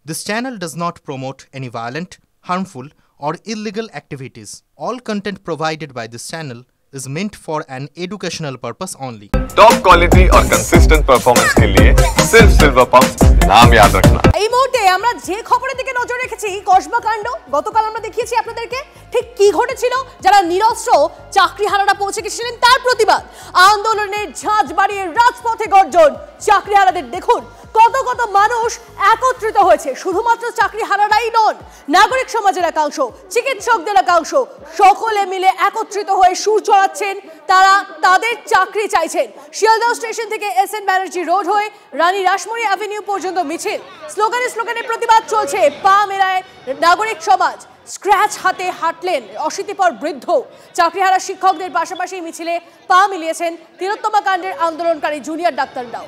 This channel does not promote any violent, harmful, or illegal activities. All content provided by this channel is meant for an educational purpose only. Top quality और consistent performance के लिए सिर्फ silver pumps नाम याद रखना। এই মুহূর্তে আমরা যে খবরের দিকে নজর রেখেছি কসবা কাণ্ড, গতকাল আমরা দেখিয়েছি আপনাদেরকে ঠিক কি ঘটেছিল। যারা নিরস্ত্র চাকরিহারারা পৌঁছে গেছিলেন তার প্রতিবাদ, আন্দোলনের ঝাঁজ বাড়িয়ে রাজপথে গর্জন। চাকরিহারাদের দেখুন কত কত মানুষ একত্রিত হয়েছে। শুধুমাত্র চাকরিহারারাই নন, নাগরিক সমাজের একাংশ, চিকিৎসকদের একাংশ সকলে মিলে একত্রিত হয়ে সুর চড়াচ্ছেন। তারা তাদের চাকরি চাইছেন। শিয়ালদহ স্টেশন থেকে এসএন ব্যানার্জি রোড হয়ে রানী রাসমণি অ্যাভিনিউ পর্যন্ত মিছিল, স্লোগানে প্রতিবাদ চলছে। পা মেলায় নাগরিক সমাজ, স্ক্র্যাচ হাতে হাঁটলেন অশীতিপর বৃদ্ধ। চাকরিহারা শিক্ষকদের পাশাপাশি মিছিলে পা মিলিয়েছেন তিলোত্তমা কাণ্ডের আন্দোলনকারী জুনিয়র ডাক্তাররাও।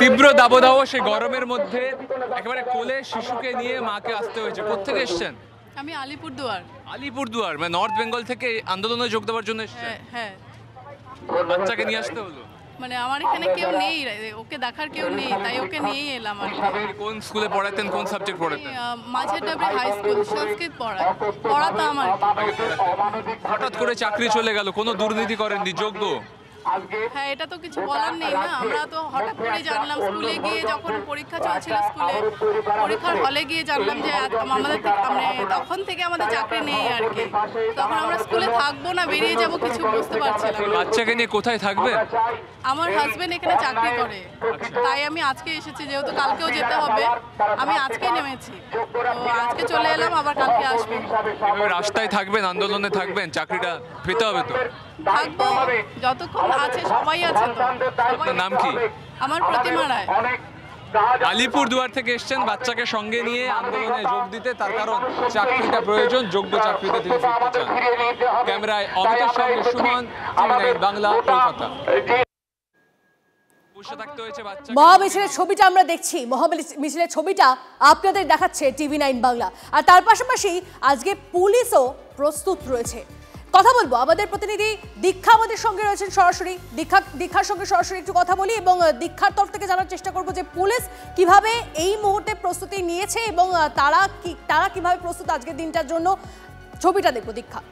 তীব্র দাবদাহ, সেই গরমের মধ্যে একেবারে কোলে শিশুকে নিয়ে মাকে আসতে হয়েছে। কোথেকে এসেছেন? আমি আলিপুরদুয়ার। আলিপুরদুয়ার মানে নর্থ বেঙ্গল থেকে আন্দোলনে যোগ দেওয়ার জন্য এসেছেন? হ্যাঁ। বাচ্চাকে নিয়ে আসতে হলো? মানে আমার এখানে কেউ নেই, ওকে দেখার কেউ নেই, তাই ওকে নিয়েই এলাম আর কি। কোন স্কুলে পড়াতেন, কোন সাবজেক্ট পড়াতেন? মাঝের ডাবরি হাই স্কুল, সংস্কৃত পড়াতাম আর কি। হঠাৎ করে চাকরি চলে গেল, কোনো দুর্নীতি করেননি, যোগ্য? হ্যাঁ, এটা তো কিছু বলার নেই না। আমরা তো হঠাৎ করে জানলাম স্কুলে গিয়ে, যখন পরীক্ষা চলছিল স্কুলে, পরীক্ষার হলে গিয়ে জানলাম যে আমাদের তখন থেকে আমাদের চাকরি নেই আর কি। তখন আমরা স্কুলে থাকবো না বেরিয়ে যাব, কিছু বুঝতে পারছিলাম। বাচ্চাকে নিয়ে কোথায় থাকবে? আমার হাজবেন্ড এখানে চাকরি করে, তাই আমি আজকে এসেছি, যেহেতু কালকেও যেতে হবে। আমি আজকে নেমেছি, তো আজকে চলে এলাম, আবার কালকে আসবো। রাস্তায় থাকবেন, আন্দোলনে থাকবেন, চাকরিটা পেতে হবে তো? থাকবো যতক্ষণ আছে, সবাই আছে তো। আপনার নাম কি? আমার প্রতিমা রায়। আলিপুরদুয়ার থেকে এসেছেন বাচ্চাকে সঙ্গে নিয়ে আন্দোলনে যোগ দিতে, তার কারণ চাকরিটা প্রয়োজন, যোগ্য চাকরিতে তিনি ফিরতে চান। ক্যামেরায় অমিতের সঙ্গে সুমন, টিভি9 বাংলা, কলকাতা। মহামিছিলের ছবিটা আমরা দেখছি, মহামিছিলের ছবিটা আপনাদের দেখাচ্ছে টিভি9 বাংলা। আর তার পাশাপাশি আজকে পুলিশও প্রস্তুত রয়েছে। কথা বলবো, আমাদের প্রতিনিধি দীক্ষা আমাদের সঙ্গে রয়েছেন সরাসরি। দীক্ষার সঙ্গে সরাসরি একটু কথা বলি এবং দীক্ষার তরফ থেকে জানার চেষ্টা করবো যে পুলিশ কিভাবে এই মুহূর্তে প্রস্তুতি নিয়েছে এবং তারা কিভাবে প্রস্তুত আজকের দিনটার জন্য। ছবিটা দেখবো দীক্ষা।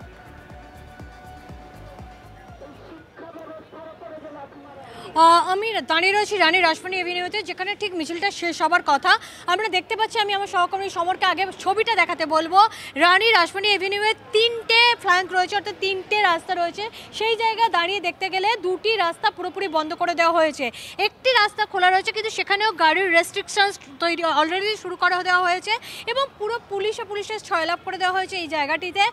আমি দাঁড়িয়ে রয়েছি রানী রাসমণি এভিনিউতে, যেখানে ঠিক মিছিলটা শেষ হবার কথা। আমরা দেখতে পাচ্ছি, আমি আমার সহকর্মী সমরকে আগে ছবিটা দেখাতে বলবো। রানী রাসমণি এভিনিউয়ে 3টে ফ্ল্যাঙ্ক রয়েছে, অর্থাৎ 3টে রাস্তা রয়েছে। সেই জায়গায় দাঁড়িয়ে দেখতে গেলে 2টি রাস্তা পুরোপুরি বন্ধ করে দেওয়া হয়েছে, একটি রাস্তা খোলা রয়েছে, কিন্তু সেখানেও গাড়ির রেস্ট্রিকশনস তৈরি অলরেডি শুরু করে দেওয়া হয়েছে এবং পুরো পুলিশের ছয়লাভ করে দেওয়া হয়েছে এই জায়গাটিতে।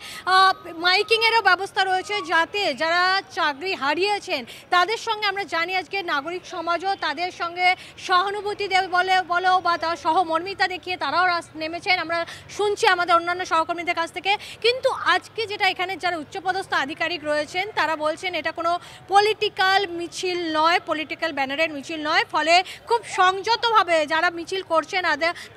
মাইকিংয়েরও ব্যবস্থা রয়েছে, যাতে যারা চাকরি হারিয়েছেন তাদের সঙ্গে আমরা জানি আজকে নাগরিক সমাজও তাদের সঙ্গে সহানুভূতি দেবে বলো বা তার সহমর্মিতা দেখিয়ে তারাও নেমেছেন। আমরা শুনছি আমাদের অন্যান্য সহকর্মীদের কাছ থেকে। কিন্তু আজকে যেটা এখানে যারা উচ্চপদস্থ আধিকারিক রয়েছেন তারা বলছেন এটা কোনো পলিটিক্যাল মিছিল নয়, পলিটিক্যাল ব্যানারের মিছিল নয়। ফলে খুব সংযতভাবে যারা মিছিল করছেন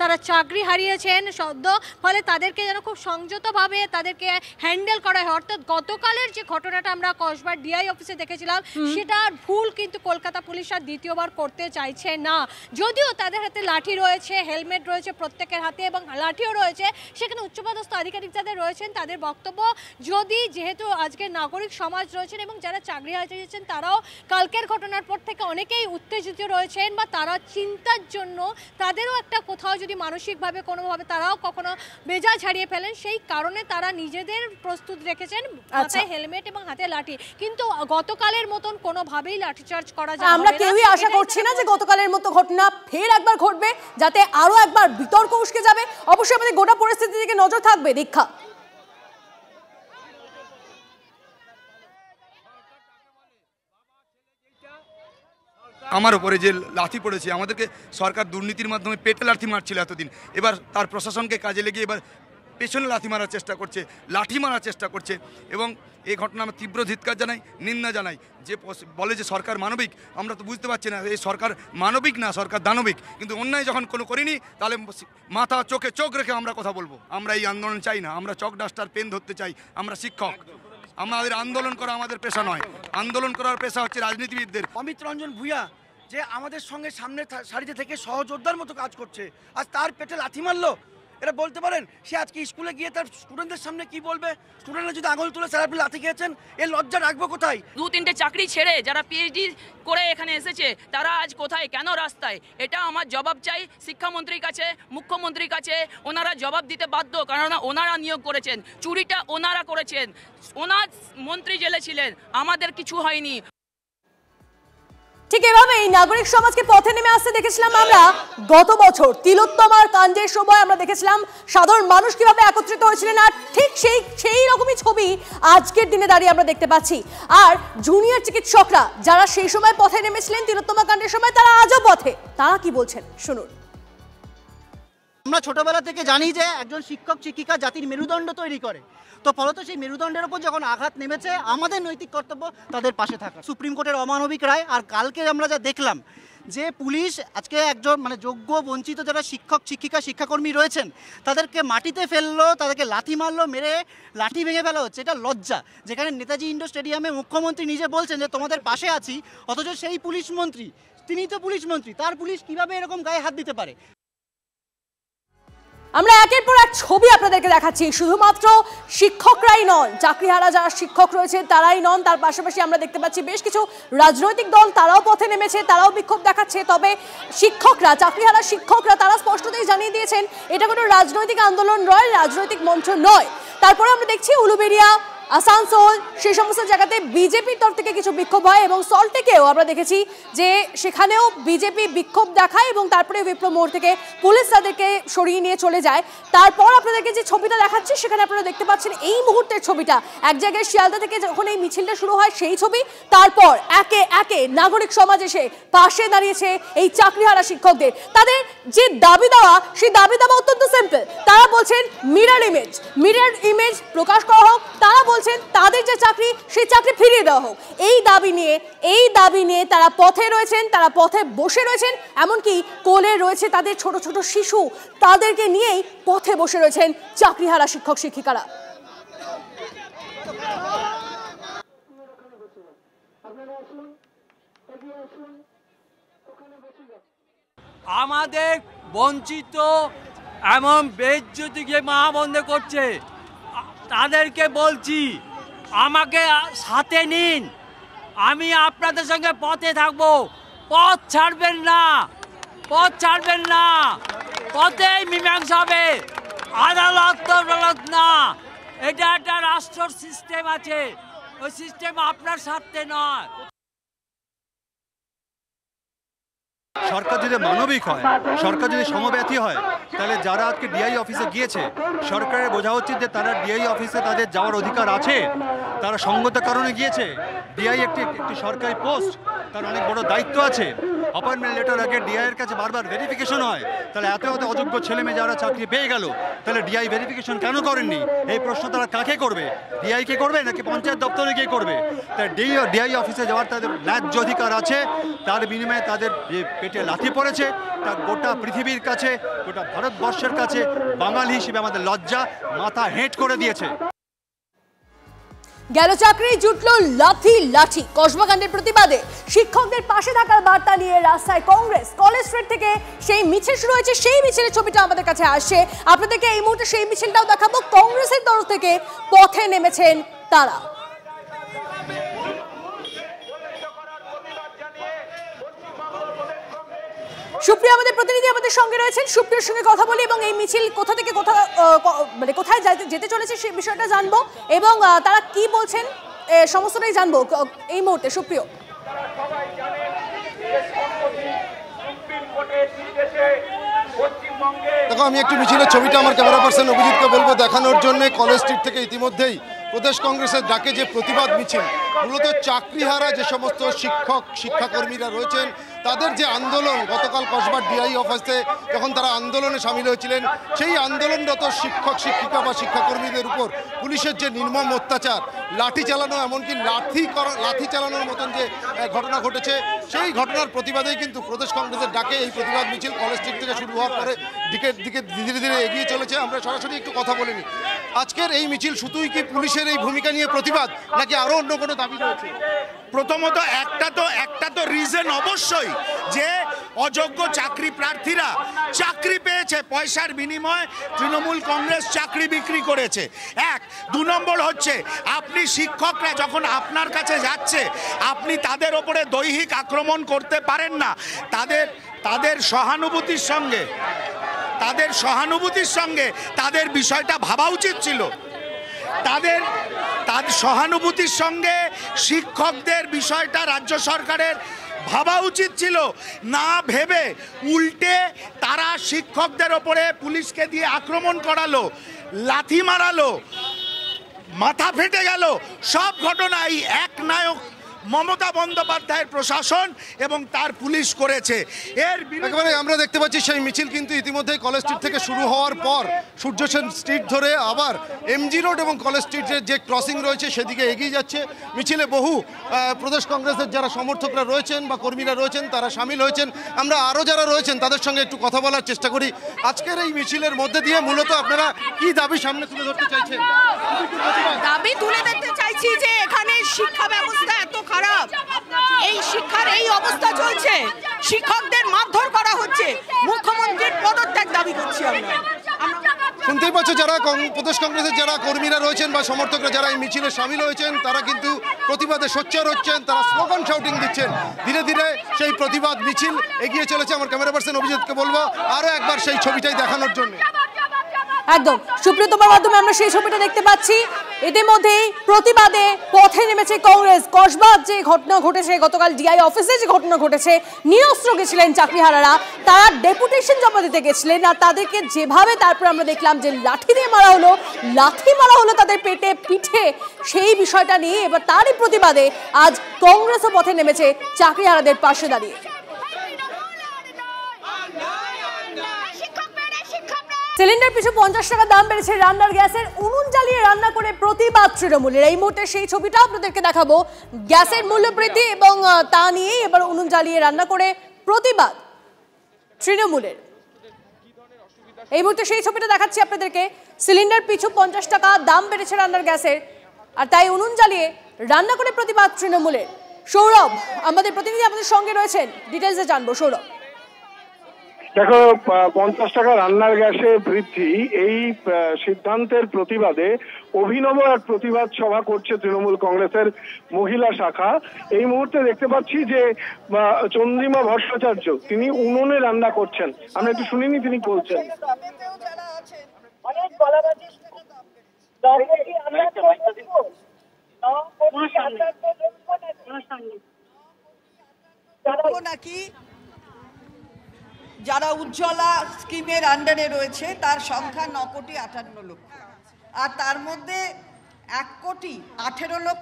তারা চাকরি হারিয়েছেন সদ্য, ফলে তাদেরকে যেন খুব সংযতভাবে তাদেরকে হ্যান্ডেল করা হয়। অর্থাৎ গতকালের যে ঘটনাটা আমরা কসবার ডিআই অফিসে দেখেছিলাম, সেটা ভুল কিন্তু কলকাতা পুলিশ আর দ্বিতীয়বার করতে চাইছে না। যদিও তাদের হাতে লাঠি রয়েছে, হেলমেট রয়েছে প্রত্যেকের হাতে এবং লাঠিও রয়েছে, সেখানে উচ্চপদস্থ আধিকারিক যাদের রয়েছেন তাদের বক্তব্য, যেহেতু আজকে নাগরিক সমাজ রয়েছেন এবং যারা চাকরি হারিয়েছেন তারাও কালকের ঘটনার পর থেকে অনেকেই উত্তেজিত রয়েছেন বা তারা চিন্তার জন্য তাদেরও একটা কোথাও যদি মানসিকভাবে কোনোভাবে তারাও কখনো মেজাজ হারিয়ে ফেলেন, সেই কারণে তারা নিজেদের প্রস্তুত রেখেছেন, মাথায় হেলমেট এবং হাতে লাঠি। কিন্তু গতকালের মতন কোনোভাবেই লাঠিচার্জ করা যায় না। আমরা কেউই আশা করছি না যে গতকালের মতো ঘটনা ফের একবার ঘটবে, যাতে আরো একবার বিতর্ক উস্কে যাবে। অবশ্যই আমাদের গোটা পরিস্থিতির দিকে নজর থাকবে। দীক্ষা, আমার উপরে যে লাথি পড়েছে, আমাদেরকে সরকার দুর্নীতির মাধ্যমে পেটে লাথি মারছিল এতদিন, এবার তার প্রশাসনকে কাজে লেগে এবার পেছনে লাথি মারার চেষ্টা করছে, লাঠি মারার চেষ্টা করছে। এবং এই ঘটনা আমরা তীব্র ধিক্কার জানাই, নিন্দা জানাই। যে বলে যে সরকার মানবিক, আমরা তো বুঝতে পারছি না এই সরকার মানবিক না, সরকার দানবিক। কিন্তু অন্যায় যখন কোনো করিনি, তাহলে মাথা চোখে চোখ রেখে আমরা কথা বলবো। আমরা এই আন্দোলন চাই না, আমরা চক ডাস্টার পেন ধরতে চাই, আমরা শিক্ষক। আমাদের আন্দোলন করা আমাদের পেশা নয়, আন্দোলন করার পেশা হচ্ছে রাজনীতিবিদদের। অমিত রঞ্জন ভূঁইয়া যে আমাদের সঙ্গে সামনে সারিতে থেকে সহযোদ্ধার মতো কাজ করছে, আজ তার পেটে লাথি মারলো। এটা বলতে পারেন সে আজকে স্কুলে গিয়ে তার স্টুডেন্টদের সামনে কি বলবে? স্টুডেন্টরা যদি আঙুল তুলে স্যার আপনি লাথি খেয়েছেন, এর লজ্জা রাখবো কোথায়? 2-3টে চাকরি ছেড়ে যারা পিএইচডি করে এখানে এসেছে তারা আজ কোথায়, কেন রাস্তায়? এটা আমার জবাব চাই শিক্ষামন্ত্রীর কাছে, মুখ্যমন্ত্রীর কাছে। ওনারা জবাব দিতে বাধ্য, কারণ ওনারা নিয়োগ করেছেন, চুরিটা ওনারা করেছেন, ওনার মন্ত্রী জেলে ছিলেন, আমাদের কিছু হয়নি। ঠিক এভাবে এই নাগরিক সমাজকে পথে নেমে আসতে দেখেছিলাম আমরা গত বছর তিলোত্তমার কাণ্ডের সময়। আমরা দেখেছিলাম সাধারণ মানুষ কিভাবে একত্রিত হয়েছিলেন, আর ঠিক সেই রকমই ছবি আজকের দিনে দাঁড়িয়ে আমরা দেখতে পাচ্ছি। আর জুনিয়র চিকিৎসকরা যারা সেই সময় পথে নেমেছিলেন তিলোত্তমা কাণ্ডের সময়, তারা আজও পথে। তারা কি বলছেন শুনুন। আমরা ছোটবেলা থেকে জানি যে একজন শিক্ষক শিক্ষিকা জাতির মেরুদণ্ড তৈরি করে, তো ফলত সেই মেরুদণ্ডের উপর যখন আঘাত নেমেছে আমাদের নৈতিক কর্তব্য তাদের পাশে থাকা। সুপ্রিম কোর্টের অমানবিক রায়, আর কালকে আমরা যা দেখলাম যে পুলিশ আজকে একজন যোগ্য বঞ্চিত যারা শিক্ষক শিক্ষিকা শিক্ষাকর্মী রয়েছেন তাদেরকে মাটিতে ফেললো, তাদেরকে লাথি মারলো, মেরে লাঠি ভেঙে ফেলা হচ্ছে। এটা লজ্জা। যেখানে নেতাজি ইন্ডোর স্টেডিয়ামে মুখ্যমন্ত্রী নিজে বলছেন যে তোমাদের পাশে আছি, অথচ সেই পুলিশ মন্ত্রী, তিনিই তো পুলিশ মন্ত্রী, তার পুলিশ কিভাবে এরকম গায়ে হাত দিতে পারে? আমরা একের পর এক ছবি আপনাদেরকে দেখাচ্ছি। শুধুমাত্র শিক্ষকরাই নন, চাকরিহারা যারা শিক্ষক রয়েছেন তারাই নন, তার পাশাপাশি আমরা দেখতে পাচ্ছি বেশ কিছু রাজনৈতিক দল তারাও পথে নেমেছে, তারাও বিক্ষোভ দেখাচ্ছে। তবে শিক্ষকরা, চাকরিহারা শিক্ষকরা তারা স্পষ্টতই জানিয়ে দিয়েছেন এটা কোনো রাজনৈতিক আন্দোলন নয়, রাজনৈতিক মঞ্চ নয়। তারপরে আমরা দেখছি উলুবেড়িয়া, আসানসোল, সেই সমস্ত জায়গাতে বিজেপির তরফ থেকে কিছু বিক্ষোভ হয়, এবং সল্টলেকেও আমরা দেখেছি যে সেখানেও বিজেপি বিক্ষোভ দেখায় এবং তারপরে বিপ্লব মোড় থেকে পুলিশ তাদেরকে সরিয়ে নিয়ে চলে যায়। তারপর আপনাদেরকে যে ছবিটা দেখাচ্ছি সেখানে আপনারা দেখতে পাচ্ছেন এই মুহূর্তের ছবিটা, এক জায়গায় শিয়ালদা থেকে যখন এই মিছিলটা শুরু হয় সেই ছবি। তারপর একে একে নাগরিক সমাজ এসে পাশে দাঁড়িয়েছে এই চাকরিহারা শিক্ষকদের। তাদের যে দাবি দেওয়া, সেই দাবি দেওয়া অত্যন্ত সিম্পল। তারা বলছেন মিরর ইমেজ প্রকাশ করা হোক, তারা বলছেন তাদের যে চাকরি সেই চাকরি ফিরিয়ে দেওয়া হোক। এই দাবি নিয়ে তারা পথে রয়েছেন, তারা পথে বসে রয়েছেন। এমনকি কোলে রয়েছে তাদের ছোট ছোট শিশু, তাদেরকে নিয়েই পথে বসে রয়েছেন চাকরিহারা শিক্ষক শিক্ষিকারা। আমাদের বঞ্চিত এমন বেইজ্জতিকে মা বন্ধ করছে, তাদেরকে বলছি আমাকে সাথে নিন, আমি আপনাদের সঙ্গে পথে থাকবো। পথ ছাড়বেন না, পথ ছাড়বেন না, পথেই মীমাংসা হবে। আদালত না, এটা একটা রাষ্ট্র সিস্টেম আছে, ওই সিস্টেম আপনার স্বার্থে নয়। সরকার যদি মানবিক হয়, সরকার যদি সমব্যথী হয়, তাহলে যারা আজকে ডিআই অফিসে গিয়েছে সরকারের বোঝা উচিত যে তারা ডিআই অফিসে তাদের যাওয়ার অধিকার আছে। তারা সঙ্গত কারণে গিয়েছে। ডিআই একটি সরকারি পোস্ট, তার অনেক বড় দায়িত্ব আছে। অ্যাপয়েন্টমেন্ট লেটার আগে ডিআইয়ের কাছে বারবার ভেরিফিকেশন হয়, তাহলে এত অযোগ্য ছেলে মেয়ে যারা চাকরি পেয়ে গেল, তাহলে ডিআই ভেরিফিকেশন কেন করেননি? এই প্রশ্ন তারা কাকে করবে? ডিআই কে করবে নাকি পঞ্চায়েত দপ্তরে গিয়ে করবে? তাই ডিআই অফিসে যাওয়ার তাদের ন্যায্য অধিকার আছে। তার বিনিময়ে তাদের যে পেটে লাথি পড়েছে তা গোটা পৃথিবীর কাছে, গোটা ভারতবর্ষের কাছে বাঙালি হিসেবে আমাদের লজ্জা, মাথা হেঁট করে দিয়েছে। গেল চাকরি জুটলো লাঠি। কসবাকাণ্ডের প্রতিবাদে শিক্ষকদের পাশে থাকার বার্তা নিয়ে রাস্তায় কংগ্রেস। কলেজ স্ট্রিট থেকে সেই মিছিল শুরু হয়েছে, সেই মিছিলের ছবিটা আমাদের কাছে আসছে। আপনাদেরকে এই মুহূর্তে সেই মিছিলটাও দেখাবো। কংগ্রেসের তরফ থেকে পথে নেমেছেন তারা। সুপ্রিয়া আমাদের প্রতিনিধি আমাদের সঙ্গে রয়েছেন, সুপ্রিয়ার সঙ্গে কথা বলি এবং এই মিছিল কোথা থেকে কোথায় যেতে চলেছে সেই বিষয়টা জানবো এবং তারা কি বলছেন সমস্তটাই জানবো এই মুহূর্তে। সুপ্রিয়, দেখো, আমি একটু মিছিলের ছবিটা আমার ক্যামেরা পার্সন অভিজিৎকে বলবো দেখানোর জন্য। কলেজ স্ট্রিট থেকে ইতিমধ্যেই প্রদেশ কংগ্রেসের ডাকে যে প্রতিবাদ মিছিল মূলত চাকরিহারা যে সমস্ত শিক্ষাকর্মীরা রয়েছেন তাদের যে আন্দোলন, গতকাল কসবার ডিআই অফিসে যখন তারা আন্দোলনে সামিল হয়েছিলেন, সেই আন্দোলনরত শিক্ষক শিক্ষিকা বা শিক্ষাকর্মীদের উপর পুলিশের যে নির্মম অত্যাচার, লাঠি চালানো, এমনকি লাঠি চালানোর মতন যে ঘটনা ঘটেছে, সেই ঘটনার প্রতিবাদেই কিন্তু প্রদেশ কংগ্রেসের ডাকে এই প্রতিবাদ মিছিল কলেজ স্ট্রিট থেকে শুরু হওয়ার পরে দিকে ধীরে ধীরে এগিয়ে চলেছে। আমরা সরাসরি একটু কথা বলিনি। আজকের এই মিছিল শুধুই কি পুলিশের এই ভূমিকা নিয়ে প্রতিবাদ, নাকি আরও অন্য কোনো দাবি রয়েছে? প্রথমত একটা তো রিজন অবশ্যই যে অযোগ্য চাকরি প্রার্থীরা চাকরি পেয়েছে, পয়সার বিনিময়ে তৃণমূল কংগ্রেস চাকরি বিক্রি করেছে। 2 নম্বর হচ্ছে আপনি শিক্ষকরা যখন আপনার কাছে যাচ্ছে আপনি তাদের ওপরে দৈহিক আক্রমণ করতে পারেন না। তাদের সহানুভূতির সঙ্গে তাদের বিষয়টা ভাবা উচিত ছিল। তাদের সহানুভূতির সঙ্গে শিক্ষকদের বিষয়টা রাজ্য সরকারের ভাবা উচিত ছিল। না ভেবে উল্টে তারা শিক্ষকদের ওপরে পুলিশকে দিয়ে আক্রমণ করালো, লাথি মারালো, মাথা ফেটে গেল। সব ঘটনাই এক নায়ক মমতা বন্দ্যোপাধ্যায়ের প্রশাসন এবং তার পুলিশ করেছে। একেবারে আমরা দেখতে পাচ্ছি সেই মিছিল কিন্তু ইতিমধ্যে কলেজ স্ট্রিট থেকে শুরু হওয়ার পর সূর্য সেন স্ট্রিট ধরে আবার এমজি রোড এবং কলেজ স্ট্রিটের যে ক্রসিং রয়েছে সেদিকে এগিয়ে যাচ্ছে। মিছিলে বহু প্রদেশ কংগ্রেসের যারা সমর্থকরা রয়েছেন বা কর্মীরা রয়েছেন তারা সামিল হয়েছেন। আমরা আরও যারা রয়েছেন তাদের সঙ্গে একটু কথা বলার চেষ্টা করি। আজকের এই মিছিলের মধ্যে দিয়ে মূলত আপনারা কি দাবি সামনে তুলে ধরতে চাইছেন? দাবি তুলে ধরতে চাইছি যে এখানে শিক্ষা ব্যবস্থা এত খারাপ, এই শিক্ষার এই অবস্থা চলছে, শিক্ষকদের মারধর করা হচ্ছে, মুখ্যমন্ত্রীর পদত্যাগ দাবি করছি আমরা। শুনতেই পাচ্ছ যারা প্রদেশ কংগ্রেসের যারা কর্মীরা রয়েছেন বা সমর্থকরা যারা এই মিছিলে সামিল হয়েছেন তারা কিন্তু প্রতিবাদে সোচ্চার হচ্ছেন, তারা স্লোগান শাউটিং দিচ্ছেন। ধীরে ধীরে সেই প্রতিবাদ মিছিল এগিয়ে চলেছে। আমার ক্যামেরা পার্সন অভিজিৎকে বলবো আরও একবার সেই ছবিটাই দেখানোর জন্য। একদম সুপ্রিয়, তোমার মাধ্যমে আমরা সেই ছবিটা দেখতে পাচ্ছি। ইতিমধ্যেই প্রতিবাদে পথে নেমেছে কংগ্রেস। কসবার যে ঘটনা ঘটেছে, গতকাল ডিআই অফিসে যে ঘটনা ঘটেছে, নিরস্ত্র গেছিলেন চাকরিহারারা, তারা ডেপুটেশন জমা দিতে গেছিলেন আর তাদেরকে যেভাবে তারপর আমরা দেখলাম যে লাঠি মারা হলো তাদের পেটে পিঠে, সেই বিষয়টা নিয়ে এবার তারই প্রতিবাদে আজ কংগ্রেসও পথে নেমেছে চাকরিহারাদের পাশে দাঁড়িয়ে। সিলিন্ডার পিছু 50 টাকা দাম বেড়েছে রান্নার গ্যাসের। উনুন জ্বালিয়ে রান্না করে প্রতিবাদ তৃণমূলের। এই মুহূর্তে সেই ছবিটা আপনাদেরকে দেখাবো। গ্যাসের মূল্য বৃদ্ধি এবং তা নিয়ে এবার উনুন জ্বালিয়ে রান্না করে প্রতিবাদ তৃণমূলের। এই মুহূর্তে সেই ছবিটা দেখাচ্ছি আপনাদেরকে। সিলিন্ডার পিছু 50 টাকা দাম বেড়েছে রান্নার গ্যাসের, আর তাই উনুন জ্বালিয়ে রান্না করে প্রতিবাদ তৃণমূলের। সৌরভ আমাদের প্রতিনিধি আমাদের সঙ্গে রয়েছেন, ডিটেলসে জানবো। সৌরভ, দেখো, 50 টাকা রান্নার গ্যাসে বৃদ্ধি, এই সিদ্ধান্তের প্রতিবাদে অভিনব এক প্রতিবাদ সভা করছে তৃণমূল কংগ্রেসের মহিলা শাখা। এই মুহূর্তে দেখতে পাচ্ছি যে চন্দ্রিমা ভট্টাচার্য তিনি উনুনে রান্না করছেন। আমরা একটু শুনিনি তিনি বলছেন। নাকি যারা উজ্জ্বলা স্কিমের আন্ডারে রয়েছে তার সংখ্যা 9,58,00,000, আর তার মধ্যে 1,18,00,000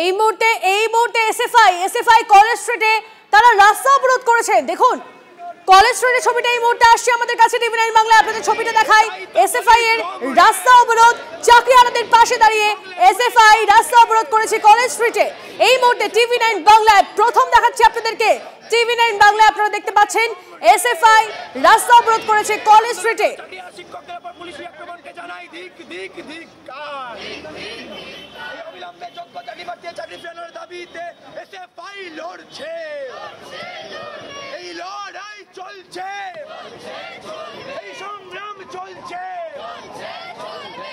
এই মুহূর্তে এসএফআই কলেজ স্ট্রিটে তারা রাস্তা অবরোধ করেছে। দেখুন কলেজ স্ট্রিটের ছবিটা এই মুহূর্তে আসছে আমাদের কাছে। টিভি 9 বাংলায় আপনাদের ছবিটা দেখায়। এসএফআই এর রাস্তা অবরোধ, চাকরিহারাদের পাশে দাঁড়িয়ে এসএফআই রাস্তা অবরোধ করেছে কলেজ স্ট্রিটে। এই মুহূর্তে টিভি 9 বাংলায় প্রথম দেখাচ্ছি আপনাদেরকে। টিভি 9 বাংলায় আপনারা দেখতে পাচ্ছেন এসএফআই রাস্তা অবরোধ করেছে কলেজ স্ট্রিটে। এই লড়াই চলছে, এই সংগ্রাম চলছে,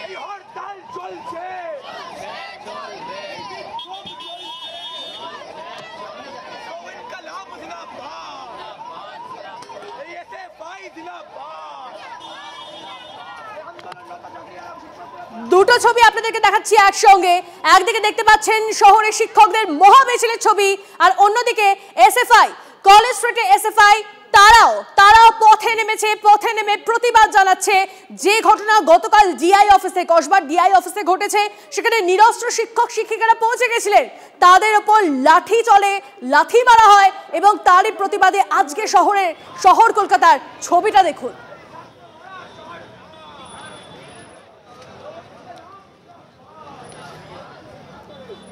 এই হরতাল চলছে। দুটো ছবি আপনাদেরকে দেখাচ্ছি একসঙ্গে। একদিকে দেখতে পাচ্ছেন শহরের শিক্ষকদের মহা মিছিলের ছবি, আর অন্যদিকে এসএফআই কলেজ স্ট্রিটে এসএফআই তারাও পথে নেমে প্রতিবাদ জানাচ্ছে। যে ঘটনা গতকাল ডিআই অফিসে, কসবার ডিআই অফিসে ঘটেছে, সেখানে নিরস্ত্র শিক্ষক শিক্ষিকারা পৌঁছে গেছিলেন, তাদের ওপর লাঠি মারা হয় এবং তারই প্রতিবাদে আজকে শহর কলকাতার ছবিটা দেখুন।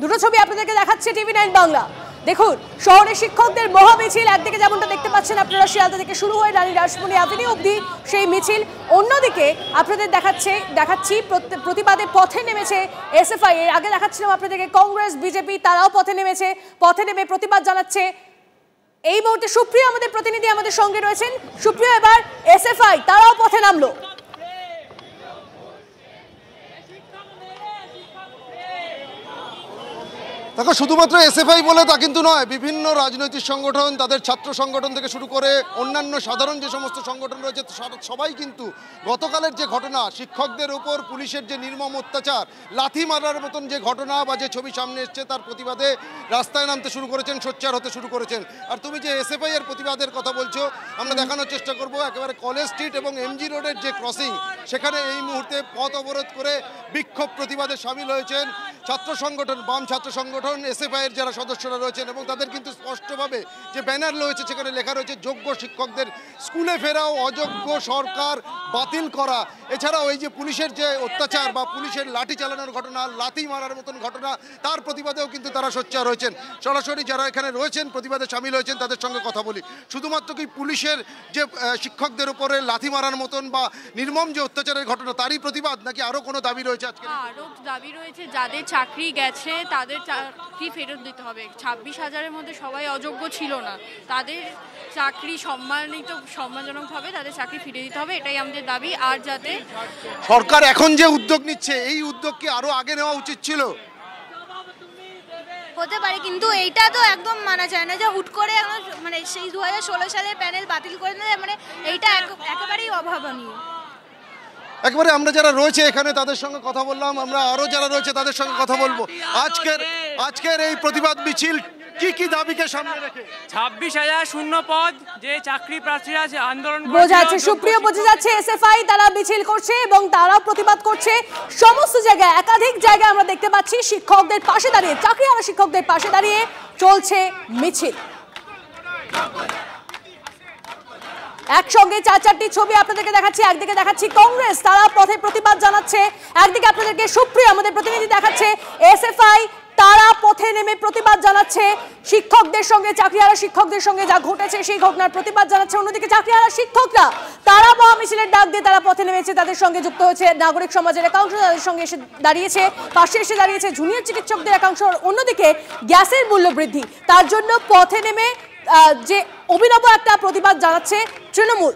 দুটো ছবি আপনাদেরকে দেখাচ্ছে TV9 বাংলা। দেখুন শহরের শিক্ষকদের মহামিছিল, একদিকে যেমনটা দেখতে পাচ্ছেন আপনারা শিয়ালদা থেকে শুরু হয়ে রানী রাসমণি অ্যাভিনিউ অবধি সেই মিছিল, অন্যদিকে আপনাদের দেখাচ্ছি প্রতিবাদে পথে নেমেছে এসএফআই। এর আগে দেখাচ্ছিলাম আপনাদেরকে কংগ্রেস বিজেপি, তারাও পথে নেমে প্রতিবাদ জানাচ্ছে। এই মুহূর্তে সুপ্রিয় আমাদের প্রতিনিধি আমাদের সঙ্গে রয়েছেন। সুপ্রিয়, এবার এসএফআই তারাও পথে নামলো। দেখো, শুধুমাত্র এসএফআই বলে তা কিন্তু নয়, বিভিন্ন রাজনৈতিক সংগঠন, তাদের ছাত্র সংগঠন থেকে শুরু করে অন্যান্য সাধারণ যে সমস্ত সংগঠন রয়েছে সবাই কিন্তু গতকালের যে ঘটনা, শিক্ষকদের উপর পুলিশের যে নির্মম অত্যাচার, লাথি মারার মতন যে ঘটনা বা যে ছবি সামনে এসছে, তার প্রতিবাদে রাস্তায় নামতে শুরু করেছেন, সোচ্চার হতে শুরু করেছেন। আর তুমি যে এসএফআই এর প্রতিবাদের কথা বলছো, আমরা দেখানোর চেষ্টা করব একেবারে কলেজ স্ট্রিট এবং এমজি রোডের যে ক্রসিং, সেখানে এই মুহূর্তে পথ অবরোধ করে বিক্ষোভ প্রতিবাদে সামিল হয়েছেন ছাত্র সংগঠন, বাম ছাত্র সংগঠন, এসএফআই এর যারা সদস্যরা রয়েছেন। এবং তাদের কিন্তু স্পষ্টভাবে যে ব্যানার রয়েছে, সেখানে লেখা রয়েছে যোগ্য শিক্ষকদের স্কুলে ফেরাও, অযোগ্য সরকার বাতিল করা। এছাড়াও এই যে পুলিশের যে অত্যাচার বা পুলিশের লাঠি চালানোর ঘটনা, লাথি মারার মতন ঘটনা, তার প্রতিবাদেও কিন্তু তারা সোচ্চার হয়েছেন। সরাসরি যারা এখানে রয়েছেন, প্রতিবাদে সামিল হয়েছেন, তাদের সঙ্গে কথা বলি। শুধুমাত্র কি পুলিশের যে শিক্ষকদের উপরে লাথি মারার মতন বা নির্মম যে অত্যাচারের ঘটনা, তারই প্রতিবাদ, নাকি আরো কোনো দাবি রয়েছে? আজকে আরো দাবি রয়েছে, যাদের চাকরি গেছে তাদের চাকরি ফেরত দিতে হবে। 26,000-এর মধ্যে সবাই অযোগ্য ছিল না, তাদের চাকরি সম্মানজনকভাবে তাদের চাকরি ফিরে দিতে হবে, এটাই আমাদের দাবি। আর যাতে সরকার এখন যে উদ্যোগ নিচ্ছে, এই উদ্যোগ কি আরো আগে নেওয়া উচিত ছিল? হতে পারে, কিন্তু এইটা তো একদম মানা যায় না যে হুট করে মানে সেই 2016 সালের প্যানেল বাতিল করে দিলে, মানে এইটা একেবারেই অভাবনীয়। একবারে আমরা যারা রয়েছে এখানে তাদের সঙ্গে কথা বললাম, আমরা আরো যারা রয়েছে তাদের সঙ্গে কথা বলবো। আজকের এই প্রতিবাদ মিছিল কি দাবিকে সামনে রেখে? 26,000 শূন্য পদ যে চাকরি প্রার্থীরা আন্দোলন বোঝা যাচ্ছে, সুপ্রিয় বোঝা যাচ্ছে এসএফআই তারা মিছিল করছে এবং তারাও প্রতিবাদ করছে। সমস্ত জায়গায়, একাধিক জায়গায় আমরা দেখতে পাচ্ছি শিক্ষকদের পাশে দাঁড়িয়ে, চাকরিহারা শিক্ষকদের পাশে দাঁড়িয়ে চলছে মিছিল। একসঙ্গে 4-4টি ছবি আপনাদেরকে দেখাচ্ছি। একদিকে দেখাচ্ছি কংগ্রেস, তারা পথে প্রতিবাদ জানাচ্ছে, একদিকে আপনাদেরকে সুপ্রিয় আমাদের প্রতিনিধি দেখাচ্ছে এসএফআই, তারা পথে নেমে প্রতিবাদ জানাচ্ছে শিক্ষকদের সঙ্গে, চাকরিহারা শিক্ষকদের সঙ্গে যা ঘটেছে সেই ঘটনার প্রতিবাদ জানাচ্ছে। অন্যদিকে চাকরিহারা শিক্ষকরা তারা মহামিছিলের ডাক দিয়ে তারা পথে নেমেছে, তাদের সঙ্গে যুক্ত হয়েছে নাগরিক সমাজের একাংশ, তাদের সঙ্গে পাশে এসে দাঁড়িয়েছে জুনিয়র চিকিৎসকদের একাংশ। অন্যদিকে গ্যাসের মূল্য বৃদ্ধি, তার জন্য পথে নেমে যে অভিনব একটা প্রতিবাদ জানাচ্ছে তৃণমূল।